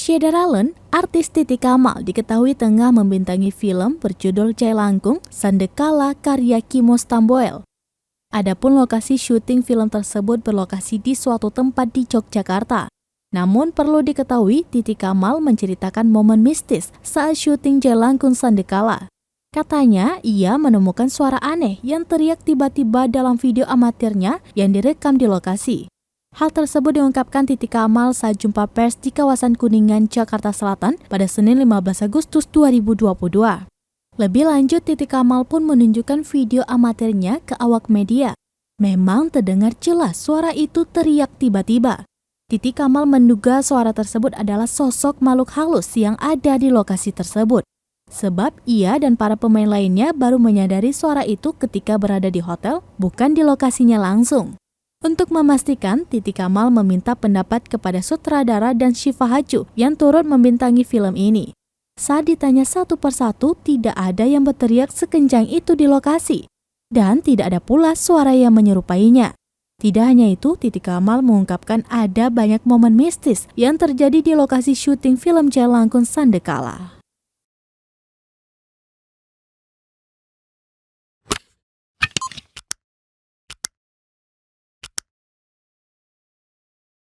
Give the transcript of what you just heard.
Sheila Ralen, artis Titi Kamal diketahui tengah membintangi film berjudul Jailangkung Sandekala karya Kimo Stamboel. Adapun lokasi syuting film tersebut berlokasi di suatu tempat di Yogyakarta. Namun perlu diketahui Titi Kamal menceritakan momen mistis saat syuting Jailangkung Sandekala. Katanya ia menemukan suara aneh yang teriak tiba-tiba dalam video amatirnya yang direkam di lokasi. Hal tersebut diungkapkan Titi Kamal saat jumpa pers di kawasan Kuningan, Jakarta Selatan pada Senin 15 Agustus 2022. Lebih lanjut, Titi Kamal pun menunjukkan video amatirnya ke awak media. Memang terdengar jelas suara itu teriak tiba-tiba. Titi Kamal menduga suara tersebut adalah sosok makhluk halus yang ada di lokasi tersebut. Sebab ia dan para pemain lainnya baru menyadari suara itu ketika berada di hotel, bukan di lokasinya langsung. Untuk memastikan, Titi Kamal meminta pendapat kepada sutradara dan Syifa Haju yang turut membintangi film ini. Saat ditanya satu persatu, tidak ada yang berteriak sekencang itu di lokasi. Dan tidak ada pula suara yang menyerupainya. Tidak hanya itu, Titi Kamal mengungkapkan ada banyak momen mistis yang terjadi di lokasi syuting film Jailangkung Sandekala.